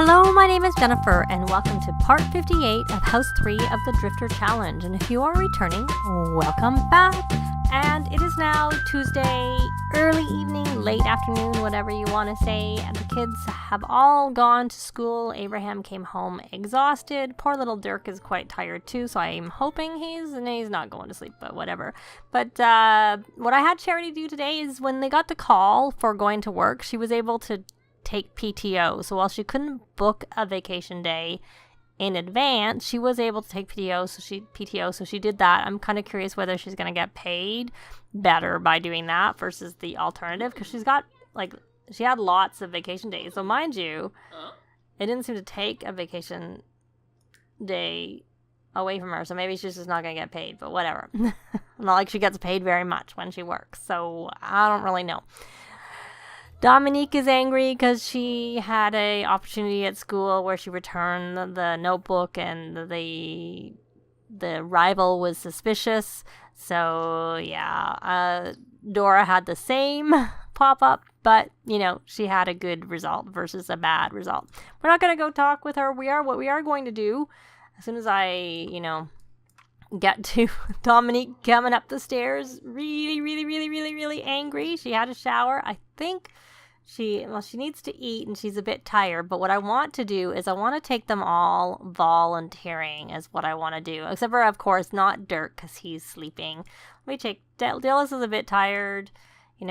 Hello, my name is Jennifer, and welcome to part 58 of House 3 of the Drifter Challenge. And if you are returning, welcome back. And it is now Tuesday, early evening, late afternoon, whatever you want to say. And the kids have all gone to school. Abraham came home exhausted. Poor little Dirk is quite tired too, so I'm hoping he's not going to sleep, but whatever. But what I had Charity do today is when they got the call for going to work, she was able to take PTO. So while she couldn't book a vacation day in advance, she was able to take PTO, so she did that. I'm kind of curious whether she's going to get paid better by doing that versus the alternative, because she had lots of vacation days. So mind you, it didn't seem to take a vacation day away from her, so maybe she's just not going to get paid, but whatever. Not like she gets paid very much when she works, so I don't really know. Dominique is angry because she had an opportunity at school where she returned the notebook and the rival was suspicious. So, yeah, Dora had the same pop-up, but, she had a good result versus a bad result. We're not going to go talk with her. What we are going to do, as soon as I, get to Dominique coming up the stairs, really, really, really, really, really angry. She had a shower. I think she needs to eat and she's a bit tired. But what I want to do is I want to take them all volunteering is what I want to do. Except for, of course, not Dirk because he's sleeping. Let me take, Dillis is a bit tired. And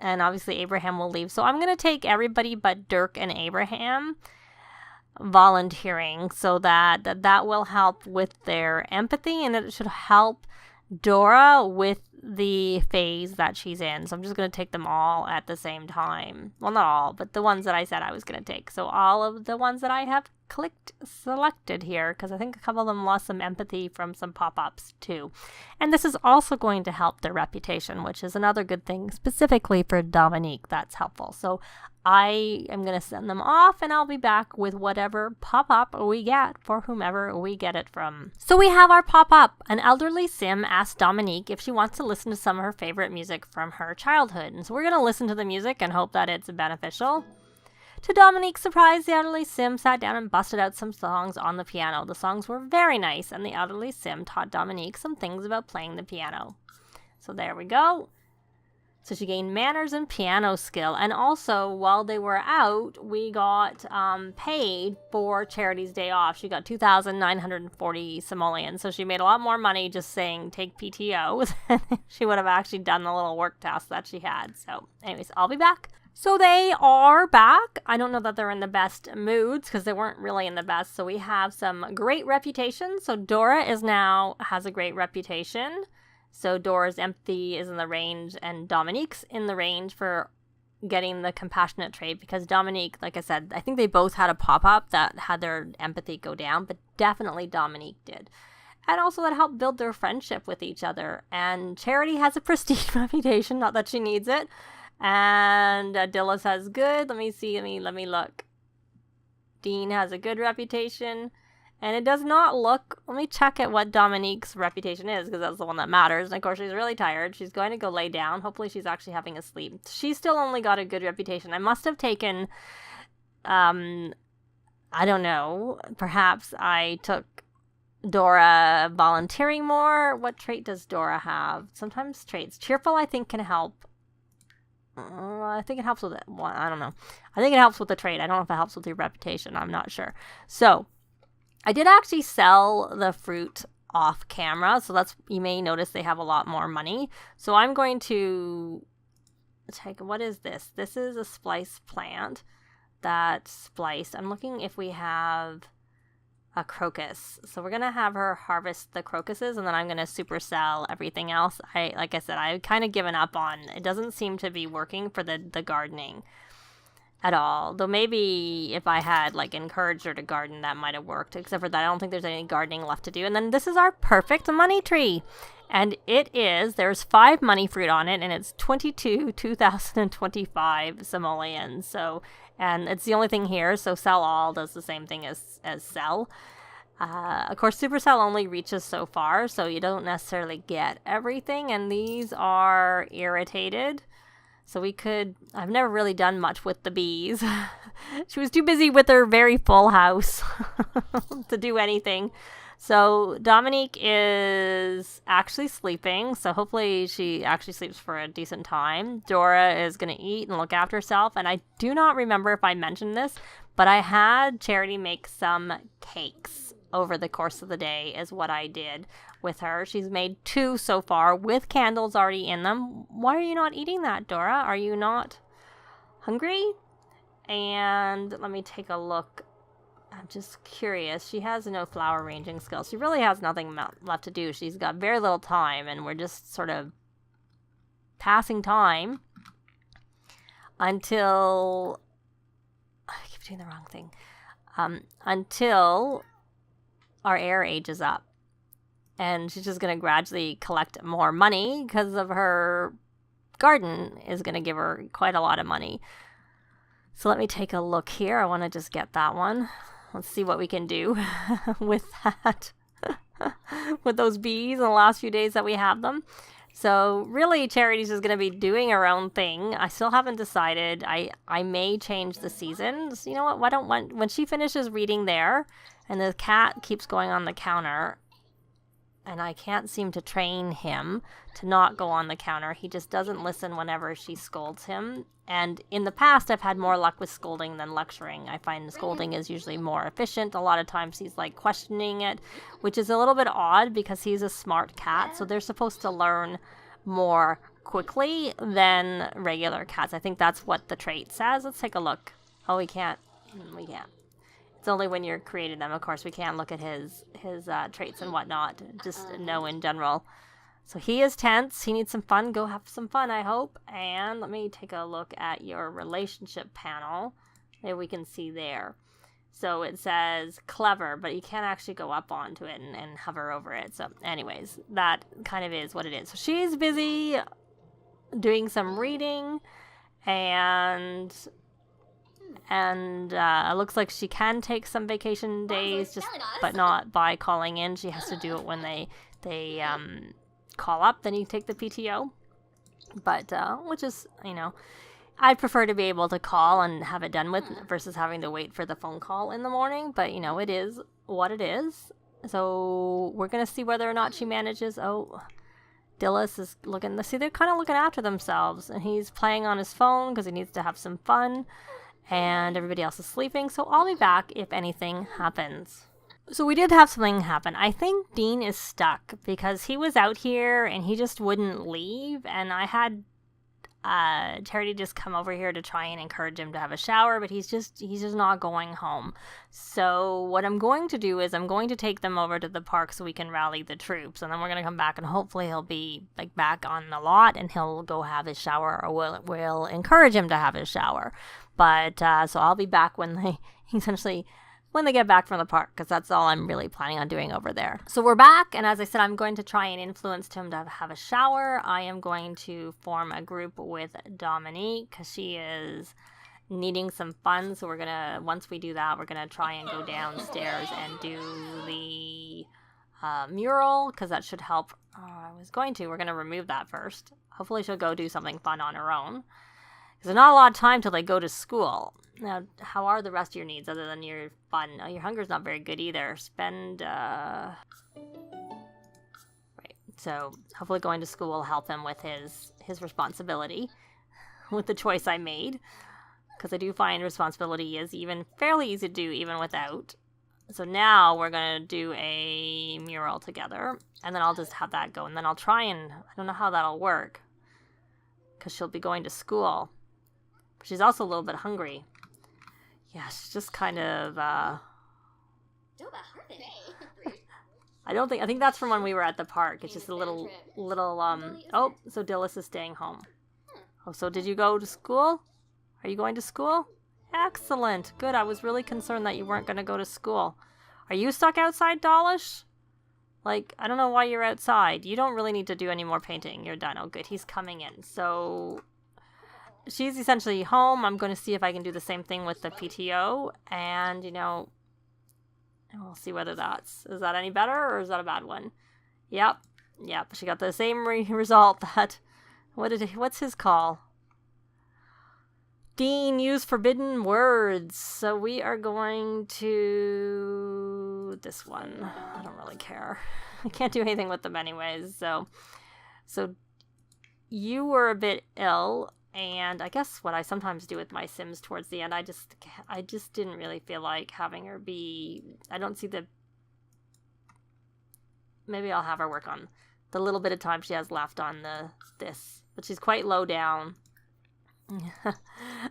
obviously Abraham will leave. So I'm going to take everybody but Dirk and Abraham volunteering, so that will help with their empathy, and it should help Dora with the phase that she's in. So I'm just going to take them all at the same time. Well, not all, but the ones that I said I was going to take. So all of the ones that I have selected here, because I think a couple of them lost some empathy from some pop-ups too. And this is also going to help their reputation, which is another good thing specifically for Dominique. That's helpful. So I am going to send them off, and I'll be back with whatever pop-up we get for whomever we get it from. So we have our pop-up. An elderly sim asked Dominique if she wants to listen to some of her favorite music from her childhood. And so we're going to listen to the music and hope that it's beneficial. To Dominique's surprise, the elderly sim sat down and busted out some songs on the piano. The songs were very nice, and the elderly sim taught Dominique some things about playing the piano. So there we go. So she gained manners and piano skill. And also, while they were out, we got paid for Charity's day off. She got 2,940 simoleons. So she made a lot more money just saying take PTO than she would have actually done the little work task that she had. So anyways, I'll be back. So they are back. I don't know that they're in the best moods because they weren't really in the best. So we have some great reputation. So Dora has a great reputation. So Dora's empathy is in the range and Dominique's in the range for getting the compassionate trait, because Dominique, like I said, I think they both had a pop-up that had their empathy go down, but definitely Dominique did. And also that helped build their friendship with each other. And Charity has a prestige reputation, not that she needs it. And Dillis has good. Let me see. Let me look. Dean has a good reputation. And it does not look... Let me check at what Dominique's reputation is, because that's the one that matters. And of course, she's really tired. She's going to go lay down. Hopefully, she's actually having a sleep. She's still only got a good reputation. I must have taken... I don't know. Perhaps I took Dora volunteering more. What trait does Dora have? Sometimes traits. Cheerful, I think, can help. I think it helps with it. Well, I don't know. I think it helps with the trait. I don't know if it helps with your reputation. I'm not sure. So... I did actually sell the fruit off camera, so you may notice they have a lot more money. So I'm going to take, what is this? This is a splice plant that's spliced. I'm looking if we have a crocus. So we're going to have her harvest the crocuses, and then I'm going to supercell everything else. Like I said, I've kind of given up on, it doesn't seem to be working for the gardening at all. Though maybe if I had encouraged her to garden, that might have worked. Except for that, I don't think there's any gardening left to do. And then this is our perfect money tree. And there's 5 money fruit on it, and it's 2025 simoleons. So, and it's the only thing here. So sell all does the same thing as sell. Of course, Supercell only reaches so far, so you don't necessarily get everything. And these are irritated. So we could... I've never really done much with the bees. She was too busy with her very full house to do anything. So Dominique is actually sleeping. So hopefully she actually sleeps for a decent time. Dora is going to eat and look after herself. And I do not remember if I mentioned this, but I had Charity make some cakes over the course of the day is what I did with her. She's made 2 so far with candles already in them. Why are you not eating that, Dora? Are you not hungry? And let me take a look. I'm just curious. She has no flower arranging skills. She really has nothing left to do. She's got very little time, and we're just sort of passing time until... I keep doing the wrong thing. Until our Heir ages up. And she's just going to gradually collect more money because of her garden is going to give her quite a lot of money. So let me take a look here. I want to just get that one. Let's see what we can do with that. With those bees in the last few days that we have them. So really, Charity's just going to be doing her own thing. I still haven't decided. I may change the seasons. You know what? When she finishes reading there, and the cat keeps going on the counter, and I can't seem to train him to not go on the counter. He just doesn't listen whenever she scolds him. And in the past, I've had more luck with scolding than lecturing. I find scolding is usually more efficient. A lot of times he's like questioning it, which is a little bit odd because he's a smart cat. So they're supposed to learn more quickly than regular cats. I think that's what the trait says. Let's take a look. Oh, we can't. We can't. It's only when you're creating them, of course. We can't look at his traits and whatnot. Just know in general. So he is tense. He needs some fun. Go have some fun, I hope. And let me take a look at your relationship panel. Maybe we can see there. So it says clever, but you can't actually go up onto it and hover over it. So anyways, that kind of is what it is. So she's busy doing some reading, and it looks like she can take some vacation days, but not by calling in. She has to do it when they call up. Then you take the PTO, but which is, I'd prefer to be able to call and have it done with versus having to wait for the phone call in the morning. But it is what it is. So we're gonna see whether or not she manages. Oh, Dillis is looking. See, they're kind of looking after themselves, and he's playing on his phone because he needs to have some fun. And everybody else is sleeping, so I'll be back if anything happens. So we did have something happen. I think Dean is stuck because he was out here and he just wouldn't leave, and I had Charity just come over here to try and encourage him to have a shower, but he's just not going home. So what I'm going to do is I'm going to take them over to the park so we can rally the troops, and then we're going to come back and hopefully he'll be back on the lot and he'll go have his shower, or we'll encourage him to have his shower. But so I'll be back when they get back from the park, because that's all I'm really planning on doing over there. So we're back, and as I said, I'm going to try and influence him to have a shower. I am going to form a group with Dominique because she is needing some fun. So once we do that, we're gonna try and go downstairs and do the mural, because that should help. We're gonna remove that first. Hopefully she'll go do something fun on her own. There's not a lot of time till they go to school. Now, how are the rest of your needs other than your fun? Oh, your hunger's not very good either. Right. So hopefully going to school will help him with his responsibility with the choice I made. Because I do find responsibility is even fairly easy to do even without. So now we're going to do a mural together. And then I'll just have that go. And then I'll try and... I don't know how that'll work. Because she'll be going to school. She's also a little bit hungry. Yeah, she's just kind of, I think that's from when we were at the park. It's just a little, oh, so Dillis is staying home. Oh, so did you go to school? Are you going to school? Excellent. Good. I was really concerned that you weren't going to go to school. Are you stuck outside, Dawlish? I don't know why you're outside. You don't really need to do any more painting. You're done. Oh, good. He's coming in. So... she's essentially home. I'm going to see if I can do the same thing with the PTO. And, we'll see whether is that any better or is that a bad one? Yep. She got the same result that... what's his call? Dean, use forbidden words. So we are going to this one. I don't really care. I can't do anything with them anyways. So you were a bit ill, and I guess what I sometimes do with my Sims towards the end, I just didn't really feel like having her be. I don't see the. Maybe I'll have her work on the little bit of time she has left on this, but she's quite low down.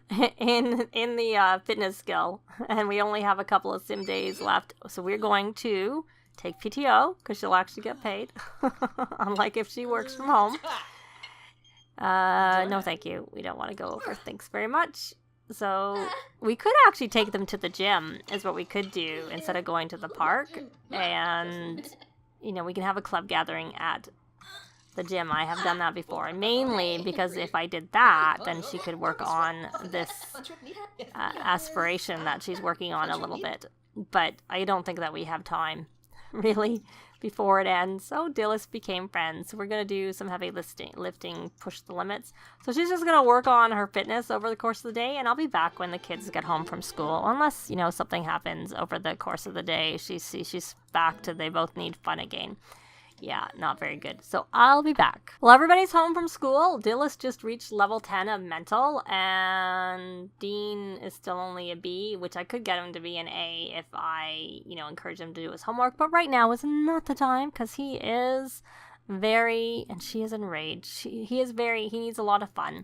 in the fitness skill, and we only have a couple of sim days left, so we're going to take PTO because she'll actually get paid, unlike if she works from home. No thank you, we don't want to go over, thanks very much. So we could actually take them to the gym is what we could do instead of going to the park, and we can have a club gathering at the gym. I have done that before, mainly because if I did that, then she could work on this aspiration that she's working on a little bit. But I don't think that we have time, really, before it ends. So Dillis became friends. So we're going to do some heavy lifting, push the limits. So she's just going to work on her fitness over the course of the day, and I'll be back when the kids get home from school. Unless, something happens over the course of the day. She's back to they both need fun again. Yeah, not very good. So I'll be back. Well, everybody's home from school. Dillis just reached level 10 of mental, and Dean is still only a B, which I could get him to be an A if I, encourage him to do his homework. But right now is not the time because he is and she is enraged. He needs a lot of fun.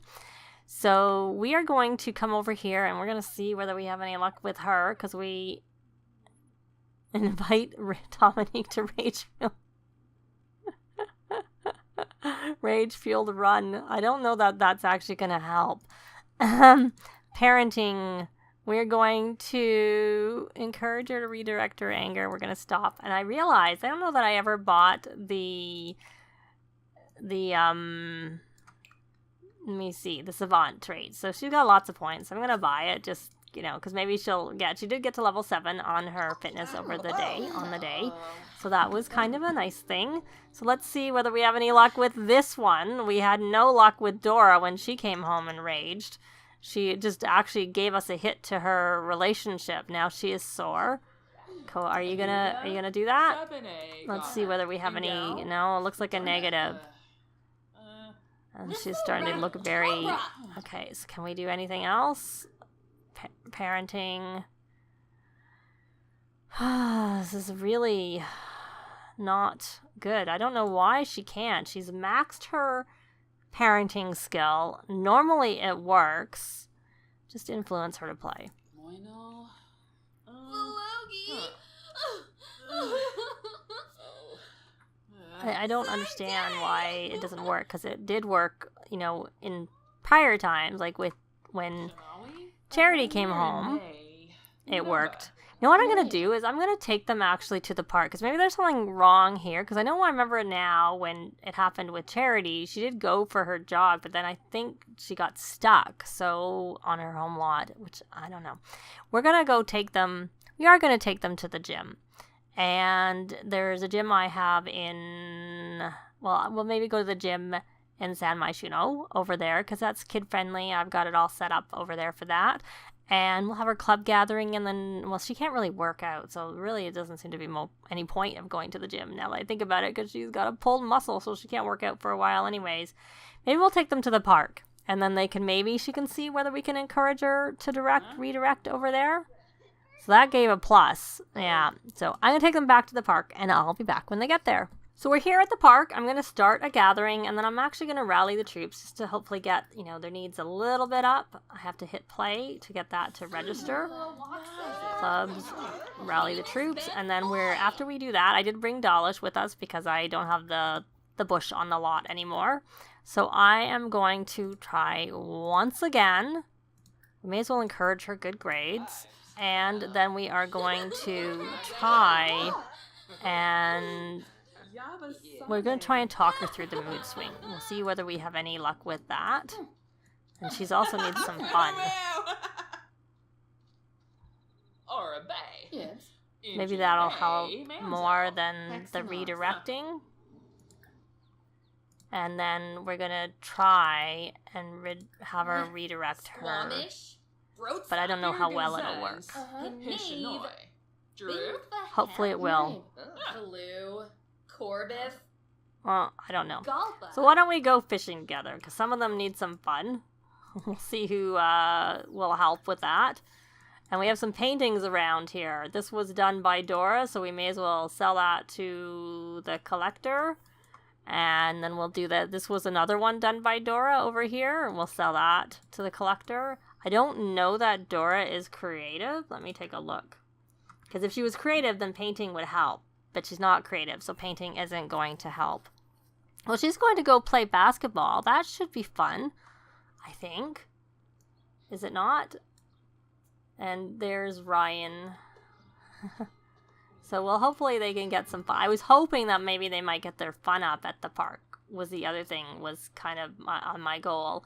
So we are going to come over here and we're going to see whether we have any luck with her because we invite Dominique to rage fueled run. I don't know that that's actually going to help. Parenting. We're going to encourage her to redirect her anger. We're going to stop. And I realized, I don't know that I ever bought the let me see, the Savant trait. So she's got lots of points. I'm going to buy it just, because maybe she did get to level 7 on her fitness on the day. So that was kind of a nice thing. So let's see whether we have any luck with this one. We had no luck with Dora when she came home and raged. She just actually gave us a hit to her relationship. Now she is sore. Cool. Are you gonna do that? Let's see whether we have any. No, it looks like a negative. And she's starting to look very. Okay, so can we do anything else? Parenting. This is really not good. I don't know why she can't. She's maxed her parenting skill. Normally it works. Just influence her to play. I don't understand why it doesn't work, because it did work, in prior times, like when Charity came home, it worked. You know what I'm going to do is I'm going to take them actually to the park, because maybe there's something wrong here, because I remember now when it happened with Charity, she did go for her jog, but then I think she got stuck, so on her home lot, which I don't know. We are going to take them to the gym, and there's a gym I have we'll maybe go to the gym in San Myshuno over there, because that's kid-friendly. I've got it all set up over there for that. And we'll have our club gathering, and then, she can't really work out, so really it doesn't seem to be any point of going to the gym now that I think about it, because she's got a pulled muscle, so she can't work out for a while anyways. Maybe we'll take them to the park, and then she can see whether we can encourage her to redirect over there. So that gave a plus. Yeah, so I'm going to take them back to the park, and I'll be back when they get there. So we're here at the park. I'm going to start a gathering, and then I'm actually going to rally the troops just to hopefully get, their needs a little bit up. I have to hit play to get that to register. Clubs, rally the troops, and then after we do that, I did bring Dalish with us because I don't have the bush on the lot anymore. So I am going to try once again. We may as well encourage her good grades. And then we are going to try and... we're going to try and talk her through the mood swing. We'll see whether we have any luck with that. And she's also needs some fun. Or a bay. Yes. Maybe that'll help more than the redirecting. And then we're going to try and have her redirect her. But I don't know how well it'll work. Hopefully it will. Blue. Corbiff. Well, I don't know. So why don't we go fishing together? Because some of them need some fun. We'll see who will help with that. And we have some paintings around here. This was done by Dora, so we may as well sell that to the collector. And then we'll do that. This was another one done by Dora over here, and we'll sell that to the collector. I don't know that Dora is creative. Let me take a look. Because if she was creative, then painting would help. But she's not creative, so painting isn't going to help. Well, she's going to go play basketball. That should be fun, I think. Is it not? And there's Ryan. So, well, hopefully they can get some fun. I was hoping that maybe they might get their fun up at the park, was the other thing, was kind of my goal.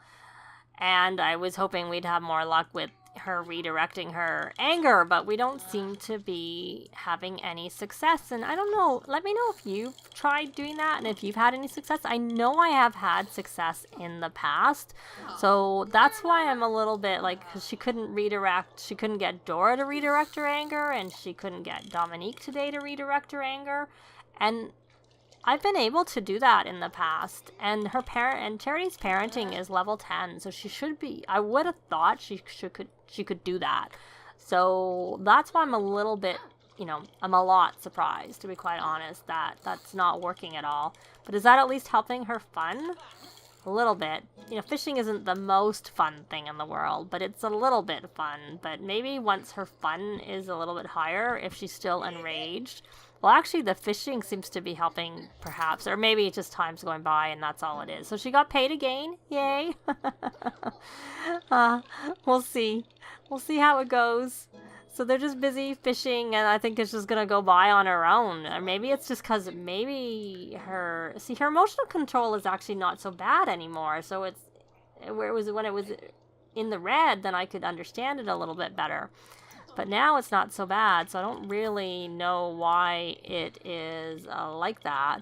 And I was hoping we'd have more luck with her redirecting her anger, but we don't seem to be having any success. And I don't know, let me know if you've tried doing that and if you've had any success. I know I have had success in the past, so that's why I'm a little bit like, because she couldn't get Dora to redirect her anger, and she couldn't get Dominique today to redirect her anger, and I've been able to do that in the past, and Charity's parenting is level 10, so she should be. I would have thought she could do that. So that's why I'm a little bit, I'm a lot surprised, to be quite honest, that that's not working at all. But is that at least helping her fun? A little bit. Fishing isn't the most fun thing in the world, but it's a little bit fun. But maybe once her fun is a little bit higher, if she's still enraged. Well, actually, the fishing seems to be helping, perhaps. Or maybe it's just time's going by, and that's all it is. So she got paid again. Yay. We'll see. We'll see how it goes. So they're just busy fishing, and I think it's just going to go by on her own. Or maybe it's just because maybe her emotional control is actually not so bad anymore. So when it was in the red, then I could understand it a little bit better. But now it's not so bad, so I don't really know why it is like that.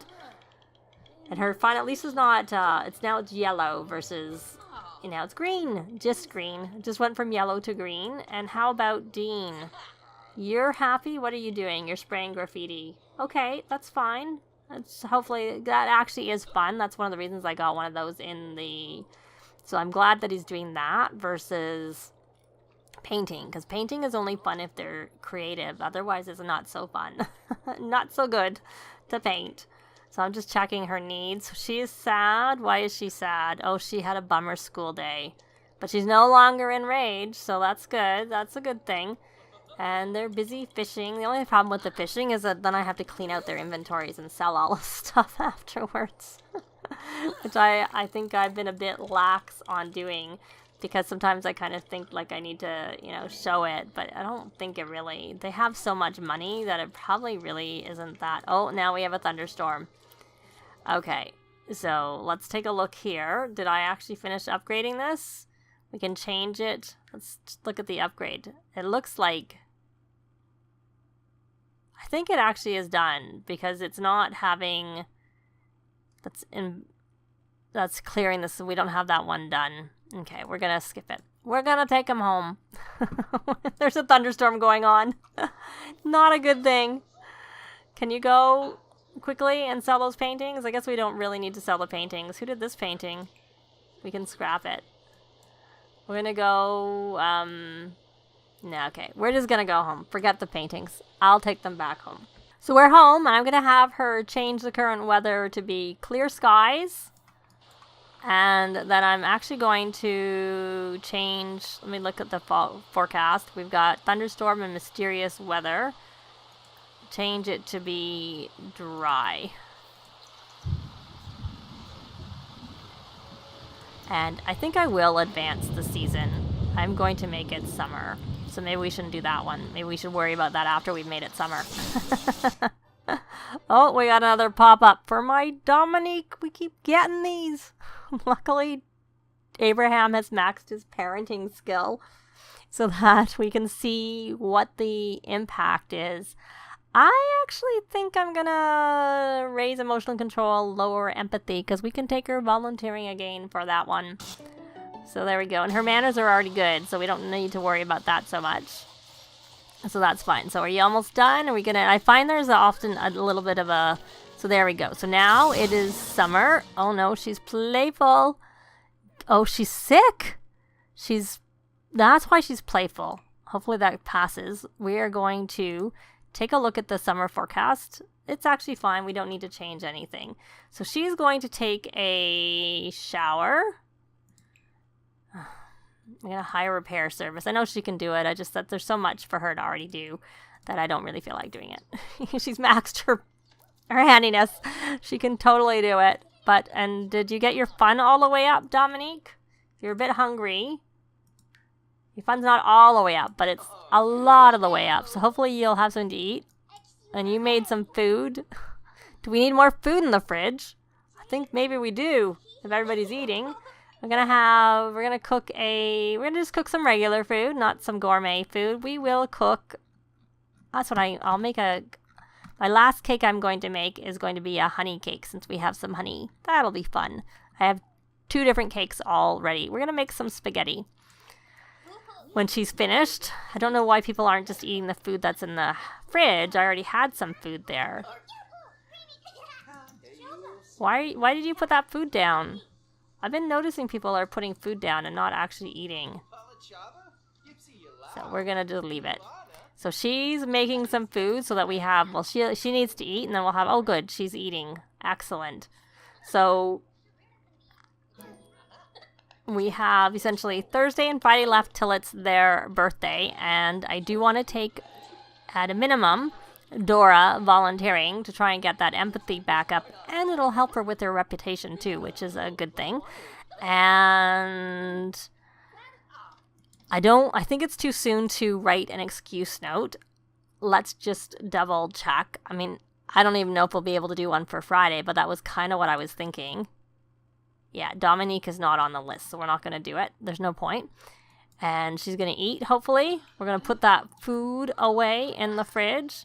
And her fun at least is not, it's yellow versus, it's green. Just green. Just went from yellow to green. And how about Dean? You're happy? What are you doing? You're spraying graffiti. Okay, that's fine. Hopefully, that actually is fun. That's one of the reasons I got one of those so I'm glad that he's doing that versus painting, because painting is only fun if they're creative. Otherwise, it's not so fun. Not so good to paint. So I'm just checking her needs. She is sad. Why is she sad? Oh, she had a bummer school day. But she's no longer enraged, so that's good. That's a good thing. And they're busy fishing. The only problem with the fishing is that then I have to clean out their inventories and sell all the stuff afterwards. Which I think I've been a bit lax on doing. Because sometimes I kind of think like I need to, show it, but I don't think it really, they have so much money that it probably really isn't that. Oh, now we have a thunderstorm. Okay, so let's take a look here. Did I actually finish upgrading this? We can change it. Let's look at the upgrade. It looks like, I think it actually is done because it's not having, that's clearing this, so we don't have that one done. Okay, we're going to skip it. We're going to take him home. There's a thunderstorm going on. Not a good thing. Can you go quickly and sell those paintings? I guess we don't really need to sell the paintings. Who did this painting? We can scrap it. We're going to go... No, okay. We're just going to go home. Forget the paintings. I'll take them back home. So we're home, and I'm going to have her change the current weather to be clear skies. And then I'm actually going to change, let me look at the forecast. We've got thunderstorm and mysterious weather. Change it to be dry. And I think I will advance the season. I'm going to make it summer. So maybe we shouldn't do that one. Maybe we should worry about that after we've made it summer. Oh, we got another pop-up for my Dominique. We keep getting these. Luckily, Abraham has maxed his parenting skill so that we can see what the impact is. I actually think I'm gonna raise emotional control, lower empathy, because we can take her volunteering again for that one. So there we go. And her manners are already good, so we don't need to worry about that so much. So that's fine. So are you almost done? Are we gonna... I find there's often a little bit of a... So there we go. So now it is summer. Oh no, she's playful. Oh, she's sick. That's why she's playful. Hopefully that passes. We are going to take a look at the summer forecast. It's actually fine. We don't need to change anything. So she's going to take a shower. I'm going to hire a repair service. I know she can do it. I just thought there's so much for her to already do that I don't really feel like doing it. She's maxed her handiness. She can totally do it. And did you get your fun all the way up, Dominique? If you're a bit hungry, your fun's not all the way up, but it's a lot of the way up. So hopefully you'll have something to eat. And you made some food. Do we need more food in the fridge? I think maybe we do, if everybody's eating. We're gonna just cook some regular food, not some gourmet food. We will cook, I'll make my last cake I'm going to make is going to be a honey cake since we have some honey. That'll be fun. I have 2 different cakes all ready. We're gonna make some spaghetti when she's finished. I don't know why people aren't just eating the food that's in the fridge. I already had some food there. Why did you put that food down? I've been noticing people are putting food down and not actually eating. So we're going to just leave it. So she's making some food so that we have, well, she needs to eat and then we'll have, oh good, she's eating. Excellent. So we have essentially Thursday and Friday left till it's their birthday. And I do want to take, at a minimum, Dora volunteering to try and get that empathy back up, and it'll help her with her reputation too, which is a good thing. And I think it's too soon to write an excuse note. Let's just double check. I mean, I don't even know if we'll be able to do one for Friday, but that was kind of what I was thinking. Yeah, Dominique is not on the list, so we're not going to do it. There's no point. And she's going to eat, hopefully. We're going to put that food away in the fridge.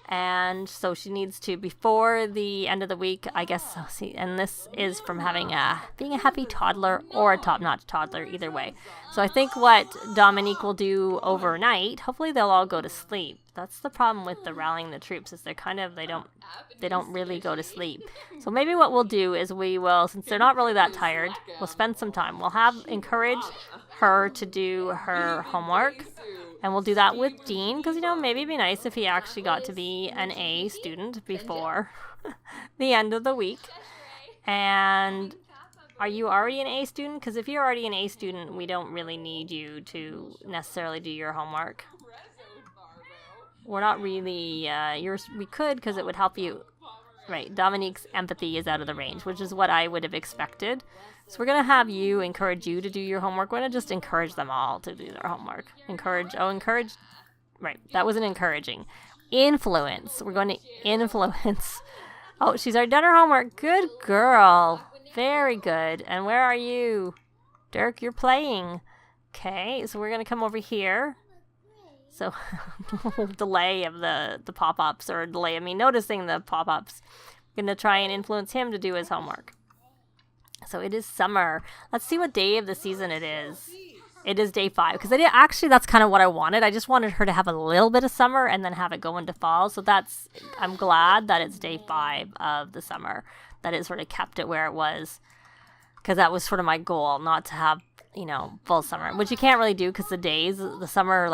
And so she needs to, before the end of the week, I guess, see, and this is from being a happy toddler or a top-notch toddler, either way. So I think what Dominique will do overnight, hopefully they'll all go to sleep. That's the problem with the rallying the troops, is they don't really go to sleep. So maybe what we'll do is we will, since they're not really that tired, we'll spend some time. We'll encourage her to do her homework. And we'll do that with Dean, because, maybe it'd be nice if he actually got to be an A student before the end of the week. And are you already an A student? Because if you're already an A student, we don't really need you to necessarily do your homework. We're not really, we could, because it would help you. Right, Dominique's empathy is out of the range, which is what I would have expected. So we're going to have you encourage you to do your homework. We're going to just encourage them all to do their homework. Encourage. Right, that wasn't encouraging. Influence. We're going to influence. Oh, she's already done her homework. Good girl. Very good. And where are you? Dirk, you're playing. Okay, so we're going to come over here. So, delay of the pop-ups, or delay of me noticing the pop-ups. I'm going to try and influence him to do his homework. So it is summer. Let's see what day of the season it is. It is day 5. Because actually, that's kind of what I wanted. I just wanted her to have a little bit of summer and then have it go into fall. So I'm glad that it's day 5 of the summer. That it sort of kept it where it was. Because that was sort of my goal, not to have, full summer. Which you can't really do because the summer,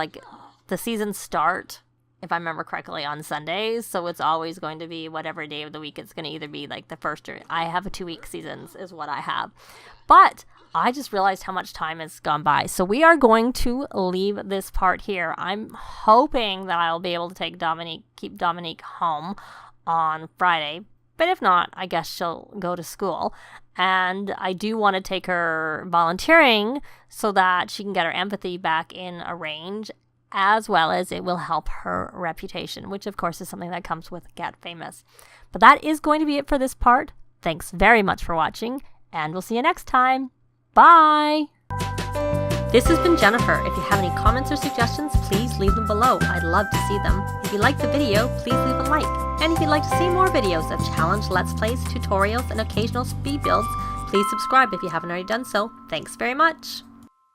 the seasons start, if I remember correctly, on Sundays. So it's always going to be whatever day of the week. It's going to either be the first, or I have a 2-week seasons is what I have. But I just realized how much time has gone by. So we are going to leave this part here. I'm hoping that I'll be able to keep Dominique home on Friday. But if not, I guess she'll go to school. And I do want to take her volunteering so that she can get her empathy back in a range, as well as it will help her reputation, which of course is something that comes with Get Famous. But that is going to be it for this part. Thanks very much for watching, and we'll see you next time. Bye! This has been Jennifer. If you have any comments or suggestions, please leave them below. I'd love to see them. If you liked the video, please leave a like. And if you'd like to see more videos of challenge, let's plays, tutorials, and occasional speed builds, please subscribe if you haven't already done so. Thanks very much!